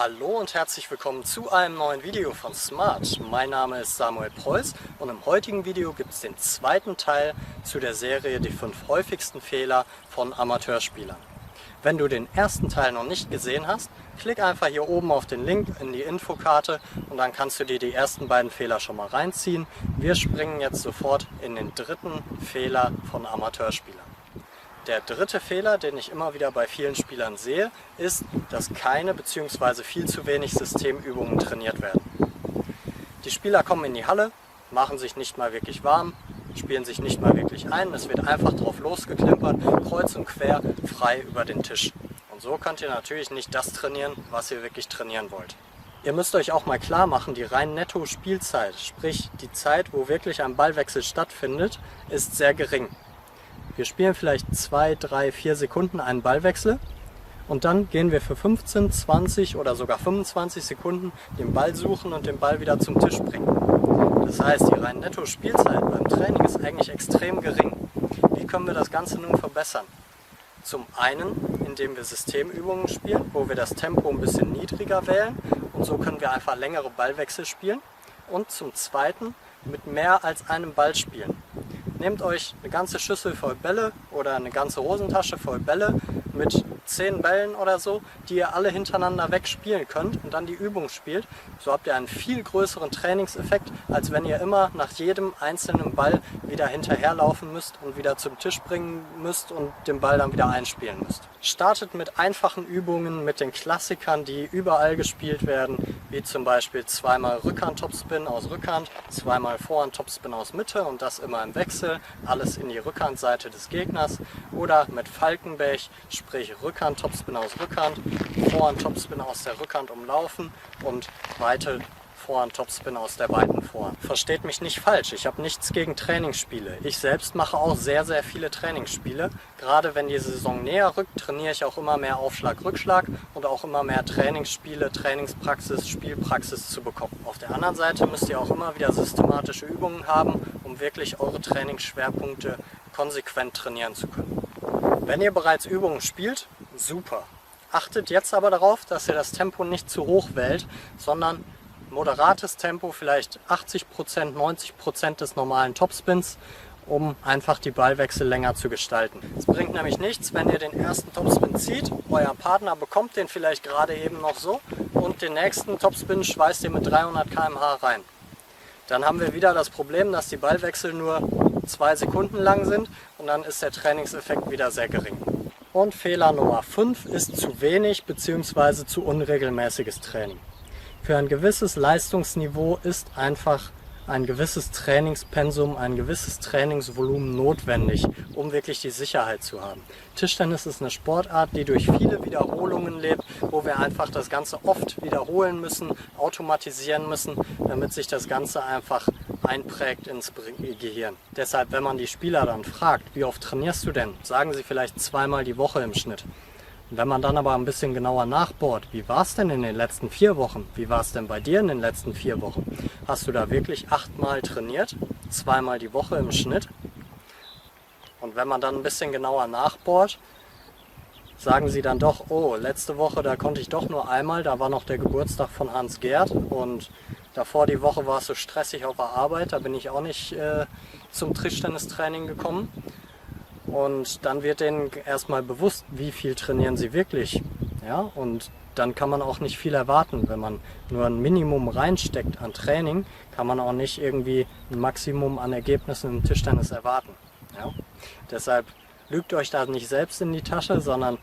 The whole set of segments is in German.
Hallo und herzlich willkommen zu einem neuen Video von Smart. Mein Name ist Samuel Preuß und im heutigen Video gibt es den zweiten Teil zu der Serie Die 5 häufigsten Fehler von Amateurspielern. Wenn du den ersten Teil noch nicht gesehen hast, klick einfach hier oben auf den Link in die Infokarte und dann kannst du dir die ersten beiden Fehler schon mal reinziehen. Wir springen jetzt sofort in den dritten Fehler von Amateurspielern. Der dritte Fehler, den ich immer wieder bei vielen Spielern sehe, ist, dass keine bzw. viel zu wenig Systemübungen trainiert werden. Die Spieler kommen in die Halle, machen sich nicht mal wirklich warm, spielen sich nicht mal wirklich ein, es wird einfach drauf losgeklimpert, kreuz und quer, frei über den Tisch. Und so könnt ihr natürlich nicht das trainieren, was ihr wirklich trainieren wollt. Ihr müsst euch auch mal klar machen, die rein netto Spielzeit, sprich die Zeit, wo wirklich ein Ballwechsel stattfindet, ist sehr gering. Wir spielen vielleicht 2, 3, 4 Sekunden einen Ballwechsel und dann gehen wir für 15, 20 oder sogar 25 Sekunden den Ball suchen und den Ball wieder zum Tisch bringen. Das heißt, die rein netto Spielzeit beim Training ist eigentlich extrem gering. Wie können wir das Ganze nun verbessern? Zum einen, indem wir Systemübungen spielen, wo wir das Tempo ein bisschen niedriger wählen und so können wir einfach längere Ballwechsel spielen. Und zum zweiten, mit mehr als einem Ball spielen. Nehmt euch eine ganze Schüssel voll Bälle oder eine ganze Hosentasche voll Bälle mit 10 Bällen oder so, die ihr alle hintereinander wegspielen könnt und dann die Übung spielt. So habt ihr einen viel größeren Trainingseffekt, als wenn ihr immer nach jedem einzelnen Ball wieder hinterherlaufen müsst und wieder zum Tisch bringen müsst und den Ball dann wieder einspielen müsst. Startet mit einfachen Übungen, mit den Klassikern, die überall gespielt werden, wie zum Beispiel zweimal Rückhand-Topspin aus Rückhand, zweimal Vorhand-Topspin aus Mitte und das immer im Wechsel, alles in die Rückhandseite des Gegners, oder mit Falkenberg, sprich Rückhand-Topspin aus Rückhand, Vorhand-Topspin aus der Rückhand umlaufen und weite Vorhand-Topspin aus der weiten Vorhand. Versteht mich nicht falsch, ich habe nichts gegen Trainingsspiele. Ich selbst mache auch sehr, sehr viele Trainingsspiele. Gerade wenn die Saison näher rückt, trainiere ich auch immer mehr Aufschlag-Rückschlag und auch immer mehr Trainingsspiele, Trainingspraxis, Spielpraxis zu bekommen. Auf der anderen Seite müsst ihr auch immer wieder systematische Übungen haben, um wirklich eure Trainingsschwerpunkte konsequent trainieren zu können. Wenn ihr bereits Übungen spielt, super. Achtet jetzt aber darauf, dass ihr das Tempo nicht zu hoch wählt, sondern moderates Tempo, vielleicht 80%, 90% des normalen Topspins, um einfach die Ballwechsel länger zu gestalten. Es bringt nämlich nichts, wenn ihr den ersten Topspin zieht, euer Partner bekommt den vielleicht gerade eben noch so und den nächsten Topspin schweißt ihr mit 300 km/h rein. Dann haben wir wieder das Problem, dass die Ballwechsel nur 2 Sekunden lang sind und dann ist der Trainingseffekt wieder sehr gering. Und Fehler Nummer 5 ist zu wenig bzw. zu unregelmäßiges Training. Für ein gewisses Leistungsniveau ist einfach ein gewisses Trainingspensum, ein gewisses Trainingsvolumen notwendig, um wirklich die Sicherheit zu haben. Tischtennis ist eine Sportart, die durch viele Wiederholungen lebt, wo wir einfach das Ganze oft wiederholen müssen, automatisieren müssen, damit sich das Ganze einfach einprägt ins Gehirn. Deshalb, wenn man die Spieler dann fragt, wie oft trainierst du denn, sagen sie vielleicht 2-mal die Woche im Schnitt. Wenn man dann aber ein bisschen genauer nachbohrt, wie war es denn in den letzten 4 Wochen? Wie war es denn bei dir in den letzten 4 Wochen? Hast du da wirklich 8-mal trainiert? 2-mal die Woche im Schnitt? Und wenn man dann ein bisschen genauer nachbohrt, sagen sie dann doch, oh, letzte Woche, da konnte ich doch nur einmal, da war noch der Geburtstag von Hans Gerd und davor die Woche war es so stressig auf der Arbeit, da bin ich auch nicht zum Tischtennistraining gekommen. Und dann wird denen erstmal bewusst, wie viel trainieren sie wirklich. Ja? Und dann kann man auch nicht viel erwarten. Wenn man nur ein Minimum reinsteckt an Training, kann man auch nicht irgendwie ein Maximum an Ergebnissen im Tischtennis erwarten. Ja? Deshalb lügt euch da nicht selbst in die Tasche, sondern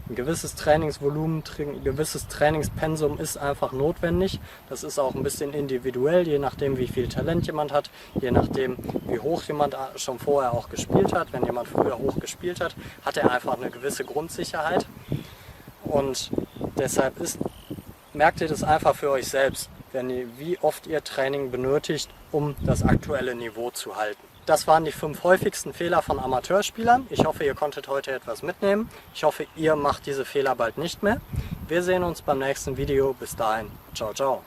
ein gewisses Trainingsvolumen, ein gewisses Trainingspensum ist einfach notwendig. Das ist auch ein bisschen individuell, je nachdem wie viel Talent jemand hat, je nachdem wie hoch jemand schon vorher auch gespielt hat. Wenn jemand früher hoch gespielt hat, hat er einfach eine gewisse Grundsicherheit. Und deshalb merkt ihr das einfach für euch selbst, wie oft ihr Training benötigt, um das aktuelle Niveau zu halten. Das waren die 5 häufigsten Fehler von Amateurspielern. Ich hoffe, ihr konntet heute etwas mitnehmen. Ich hoffe, ihr macht diese Fehler bald nicht mehr. Wir sehen uns beim nächsten Video. Bis dahin. Ciao, ciao.